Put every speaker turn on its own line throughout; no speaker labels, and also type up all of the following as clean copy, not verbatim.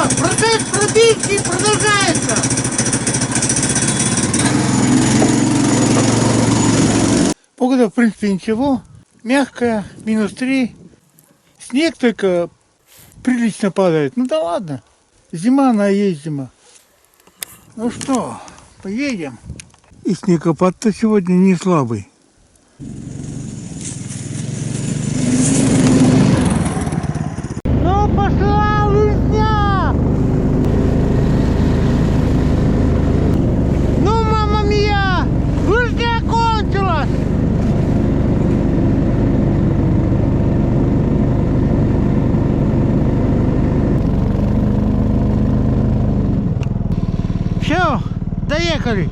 процесс пробития продолжается. Погода, в принципе, ничего. Мягкая, -3. Снег только прилично падает. Ну да ладно. Зима, она и есть зима. Ну что, поедем. И снегопад-то сегодня не слабый. Ну пошла лыжня! Ну, мама мия! Лыжня кончилась! Все, доехали.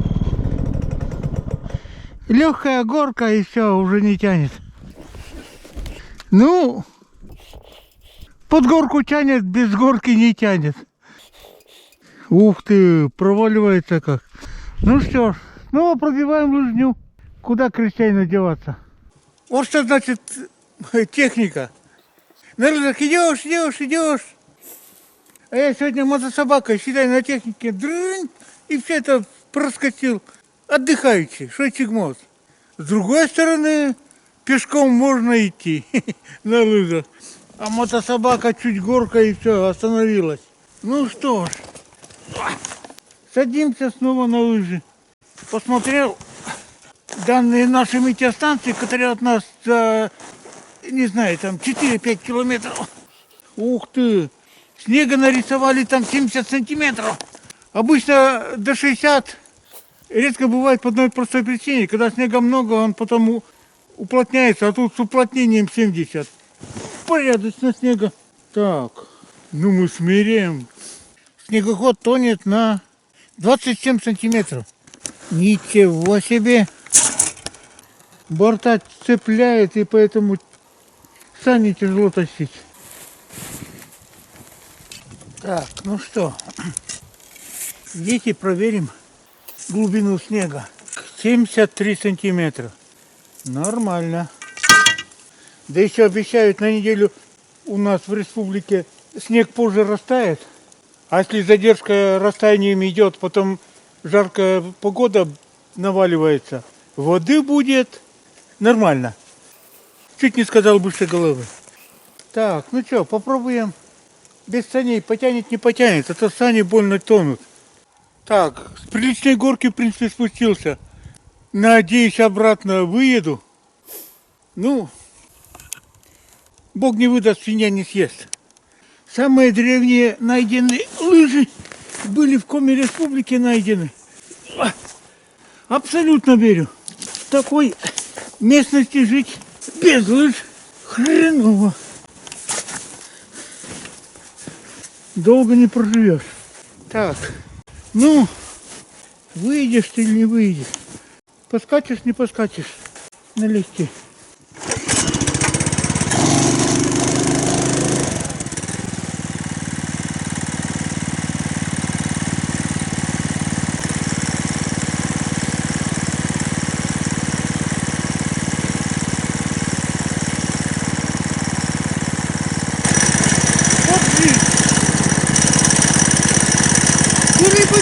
Легкая горка и все, уже не тянет. Ну, под горку тянет, без горки не тянет. Ух ты, проваливается как. Ну что ж, снова пробиваем лыжню. Куда крестьянину деваться? Вот что значит техника. На лыжах идешь. А я сегодня мотособакой, считай, на технике, дрынь, и все это проскочил. Отдыхающий, что чигмот. С другой стороны, пешком можно идти на лыжах. А мотособака чуть горка и все, остановилась. Ну что ж, садимся снова на лыжи. Посмотрел данные нашей метеостанции, которые от нас за, не знаю, там 4-5 километров. Ух ты! Снега нарисовали там 70 сантиметров. Обычно до 60. Редко бывает по одной простой причине. Когда снега много, он потом уплотняется, а тут с уплотнением 70. Порядочно снега. Так, ну мы смиряем. Снегоход тонет на 27 сантиметров. Ничего себе. Борта цепляет, и поэтому сани тяжело тащить. Так, ну что, идите проверим глубину снега. 73 сантиметра. Нормально. Да еще обещают на неделю у нас в республике снег позже растает. А если задержка растаянием идет, потом жаркая погода наваливается, воды будет нормально. Чуть не сказал выше головы. Так, ну что, попробуем. Без саней потянет, не потянет, а то сани больно тонут. Так, с приличной горки, в принципе, спустился. Надеюсь, обратно выеду. Ну, Бог не выдаст, свинья не съест. Самые древние найденные лыжи были в Коми Республике найдены. Абсолютно верю. В такой местности жить без лыж хреново. Долго не проживешь. Так, ну, выйдешь ты или не выйдешь? Поскачешь, не поскачешь. Налегке.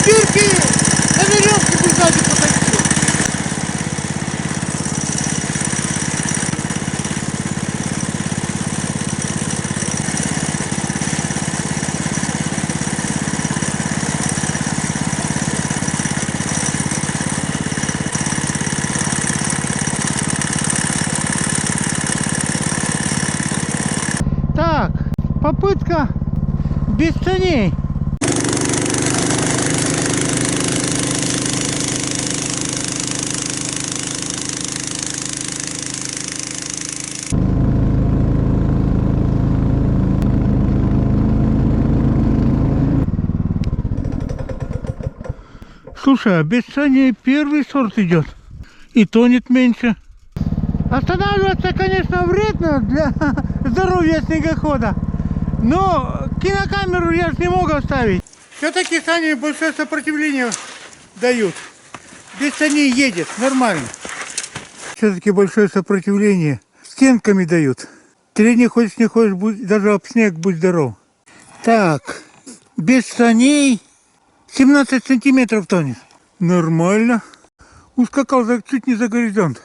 Дырки на веревке бы сзади потащил. Так, попытка без саней. Слушай, а без сани первый сорт идет. И тонет меньше. Останавливаться, конечно, вредно для здоровья снегохода. Но кинокамеру я же не могу оставить. Все-таки сани большое сопротивление дают. Без саней едет, нормально. Все-таки большое сопротивление. Стенками дают. Ты не хочешь, даже об снег, будь здоров. Так, без саней 17 сантиметров тонет. Нормально. Ускакал чуть не за горизонт.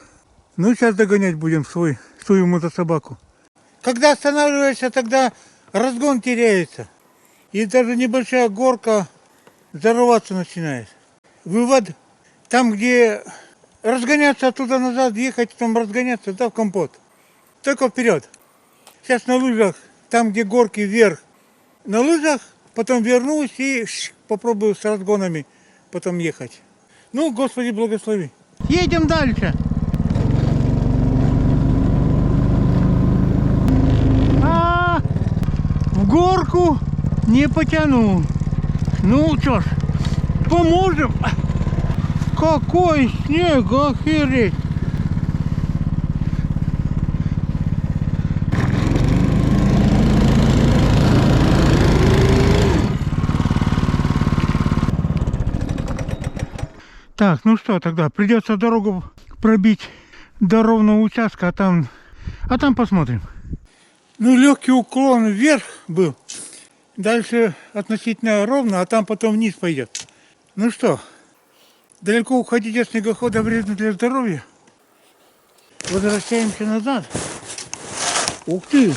Ну, сейчас догонять будем свою мотособаку. Когда останавливаешься, тогда разгон теряется. И даже небольшая горка зарываться начинает. Вывод, там, где разгоняться оттуда назад, ехать, там разгоняться, да, в компот. Только вперед. Сейчас на лыжах, там, где горки вверх, на лыжах, потом вернусь и попробую с разгонами потом ехать. Ну, Господи, благослови. Едем дальше. В горку не потяну. Ну, что ж, поможем. Какой снег, охереть. Так, ну что, тогда придется дорогу пробить до ровного участка, а там посмотрим. Ну, легкий уклон вверх был. Дальше относительно ровно, а там потом вниз пойдет. Ну что, далеко уходить от снегохода вредно для здоровья. Возвращаемся назад. Ух ты!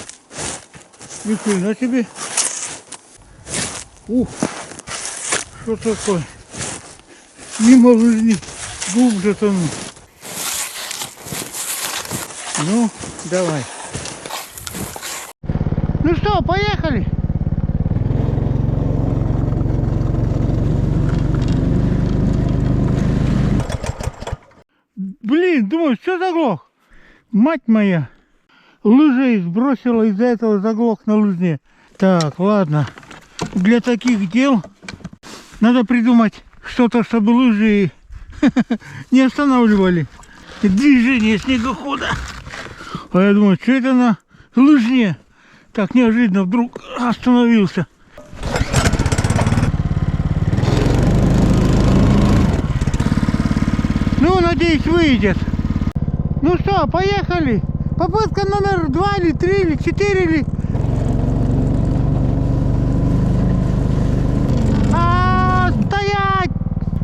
Ни хрена себе! Ух! Что такое? Мимо лыжни глубже тону. Ну, давай. Ну что, поехали? Блин, думаю, что заглох? Мать моя, лыжей сбросила, из-за этого заглох на лыжне. Так, ладно. Для таких дел надо придумать что-то, чтобы лыжи не останавливали движение снегохода. А я думаю, что это на лыжне? Так неожиданно вдруг остановился. Ну, надеюсь, выйдет. Ну что, поехали. Попытка номер 2 или 3 или 4 или... Стоять!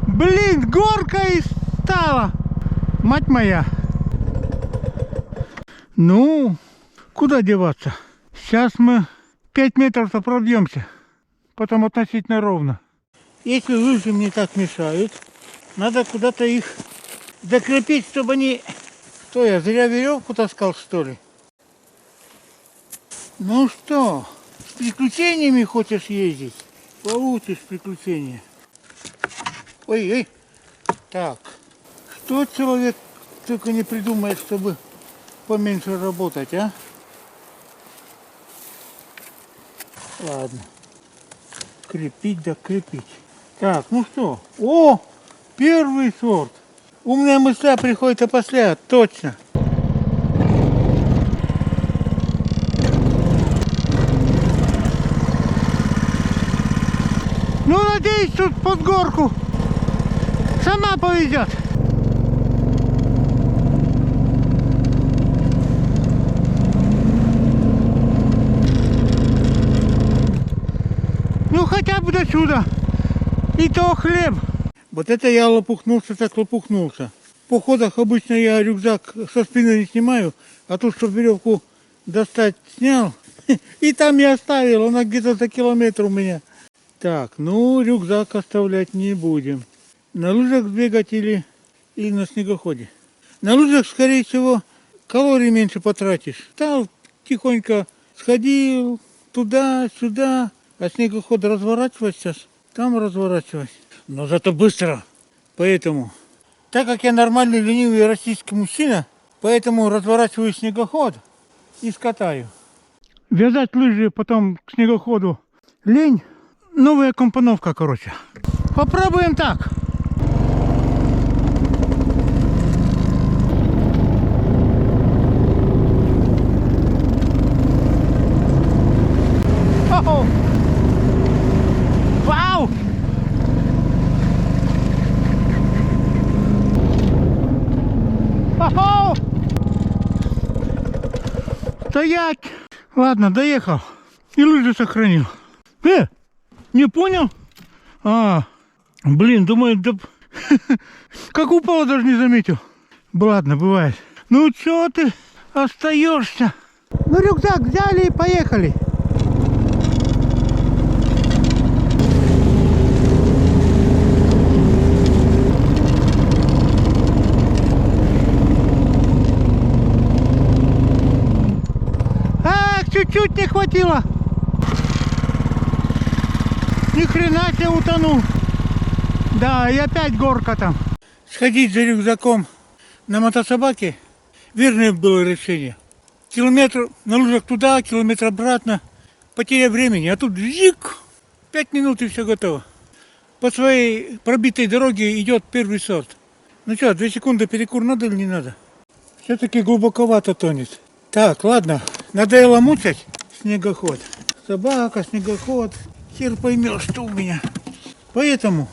Блин, горка и стала. Мать моя. Ну, куда деваться? Сейчас мы 5 метров-то пробьемся. Потом относительно ровно. Если лыжи мне так мешают, надо куда-то их закрепить, чтобы они... Что, я зря веревку таскал, что ли? Ну что, с приключениями хочешь ездить? Получишь приключения. Ой-ой. Так, что человек только не придумает, чтобы поменьше работать, а? Ладно. Крепить да крепить. Так, ну что? О! Первый сорт. Умная мысля приходит опосля, точно. Ну, надеюсь, тут под горку сама повезет. Ну, хотя бы до сюда. И то хлеб. Вот это я лопухнулся, так лопухнулся. В походах обычно я рюкзак со спины не снимаю, а тут, чтобы веревку достать, снял. И там я оставил, она где-то за километр у меня. Так, ну рюкзак оставлять не будем. На лыжах бегать или на снегоходе? На лыжах, скорее всего, калорий меньше потратишь. Там тихонько сходил туда-сюда, а снегоход разворачивать сейчас, там разворачивать. Но зато быстро. Поэтому, так как я нормальный ленивый российский мужчина, поэтому разворачиваю снегоход и скатаю. Вязать лыжи потом к снегоходу лень. Новая компоновка, короче. Попробуем так. О-о! Вау! О-о! Стоять! Ладно, доехал. И лыжи сохранил. Не понял? А, блин, думаю, да... Как упало, даже не заметил. Ладно, бывает. Ну чё ты остаешься? Ну рюкзак взяли и поехали. Ах, чуть-чуть не хватило. Ни хрена себе утонул. Да, и опять горка там. Сходить за рюкзаком на мотособаке верное было решение. Километр на лыжах туда, километр обратно. Потеря времени. А тут зик, 5 минут и все готово. По своей пробитой дороге идет первый сорт. Ну что, 2 секунды перекур надо или не надо? Все-таки глубоковато тонет. Так, ладно, надоело мучать снегоход. Собака, снегоход. Хер поймешь, что у меня. Поэтому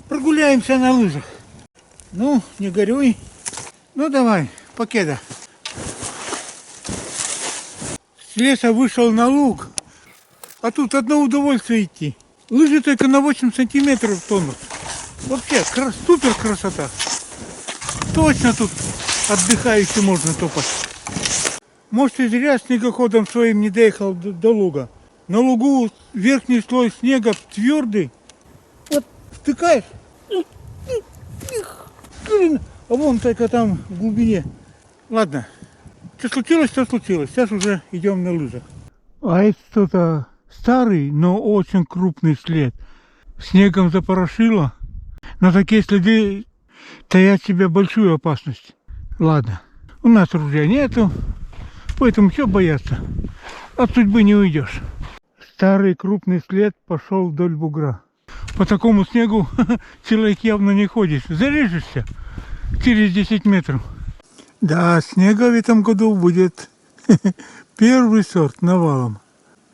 прогуляемся на лыжах. Ну, не горюй. Ну давай, покеда. С леса вышел на луг, а тут одно удовольствие идти. Лыжи только на 8 сантиметров тонут. Вообще, супер красота. Точно тут отдыхающий можно топать. Может, и зря снегоходом своим не доехал до луга. На лугу верхний слой снега твердый. Вот втыкаешь. А вон только там в глубине. Ладно. Что случилось, то случилось. Сейчас уже идем на лыжах. А это что-то старый, но очень крупный след. Снегом запорошило. Но такие следы таят в себе большую опасность. Ладно. У нас ружья нету. Поэтому что бояться? От судьбы не уйдешь. Старый крупный след пошел вдоль бугра. По такому снегу человек явно не ходит. Зарежешься через 10 метров. Да, снега в этом году будет первый сорт навалом.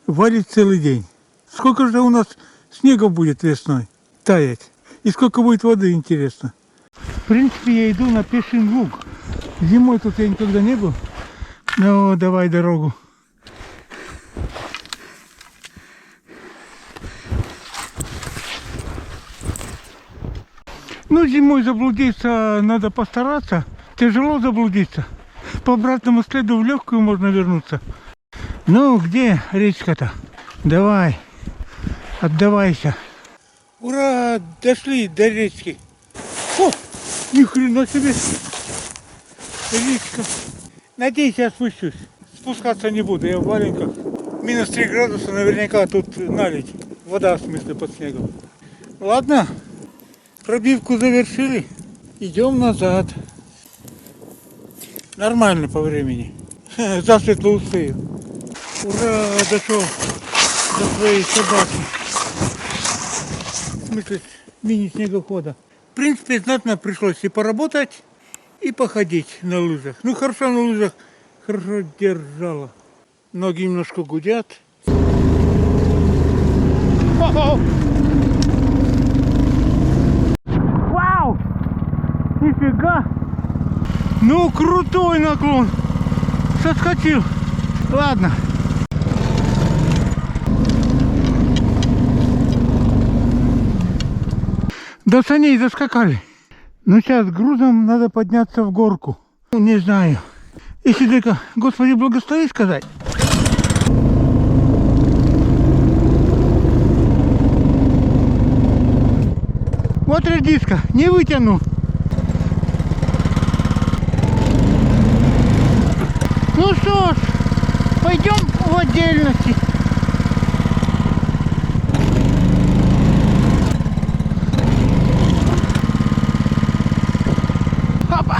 Валит целый день. Сколько же у нас снега будет весной таять? И сколько будет воды, интересно. В принципе, я иду на пеший луг. Зимой тут я никогда не был. Ну, давай дорогу. Ну, зимой заблудиться надо постараться. Тяжело заблудиться. По обратному следу в легкую можно вернуться. Ну, где речка-то? Давай, отдавайся. Ура, дошли до речки. О, ни хрена себе. Речка. Надеюсь, я спущусь. Спускаться не буду, я в валенках. Минус 3 градуса, наверняка тут наледь. Вода, в смысле, под снегом. Ладно, пробивку завершили. Идем назад. Нормально по времени. Засветло успею. Ура, дошел до своей собаки. В смысле, мини-снегохода. В принципе, знатно пришлось и поработать, и походить на лыжах. Ну, хорошо на лыжах, хорошо держала. Ноги немножко гудят. Вау! Нифига! Ну, крутой наклон! Соскочил! Ладно. До саней заскакали. Но сейчас грузом надо подняться в горку. Ну, не знаю. Если только Господи благослови сказать. Вот редиска, не вытяну. Ну что ж, пойдем в отдельности. Опа!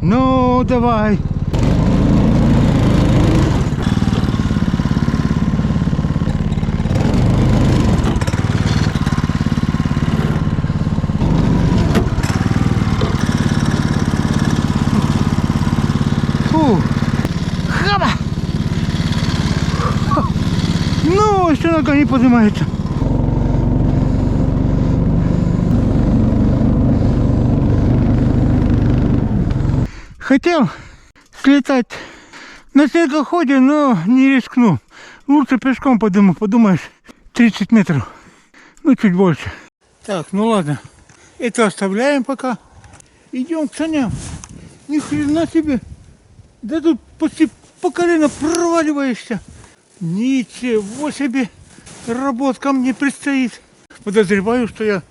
Ну, давай. Хаба! Ну, еще нога не поднимается. Хотел слетать На снегоходе, но не рискну. Лучше пешком подумаешь, 30 метров. Ну, чуть больше. Так, ну ладно. Это оставляем пока. Идем к саням. Ни хрена себе. Да тут почти по колено проваливаешься. Ничего себе. Работка мне предстоит. Подозреваю, что я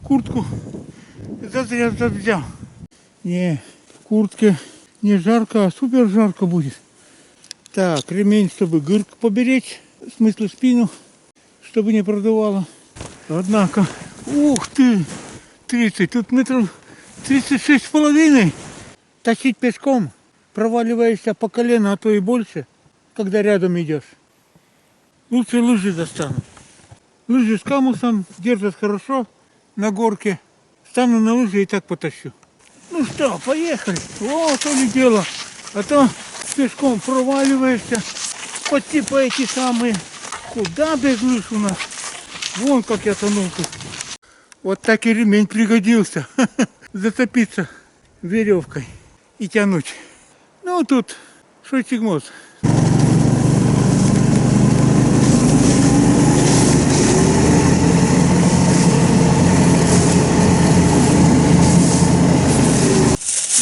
куртку зазря взял. Не, в куртке не жарко, а супер жарко будет. Так, ремень, чтобы гырк поберечь, в смысле спину, чтобы не продувало. Однако, ух ты, 30, тут метров 36,5. Тащить пешком, проваливаешься по колено, а то и больше, когда рядом идешь. Лучше лыжи достану. Лыжи с камусом держат хорошо на горке. Стану на лыжи и так потащу. Ну что, поехали. Вот то ли дело. А то пешком проваливаешься. Почти по эти самые. Куда без лыж у нас? Вон как я тонул тут. Вот так и ремень пригодился. Зацепиться веревкой и тянуть. Ну тут шойчик-моц.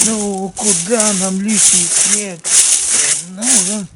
Ну, куда нам лишний снег нужен?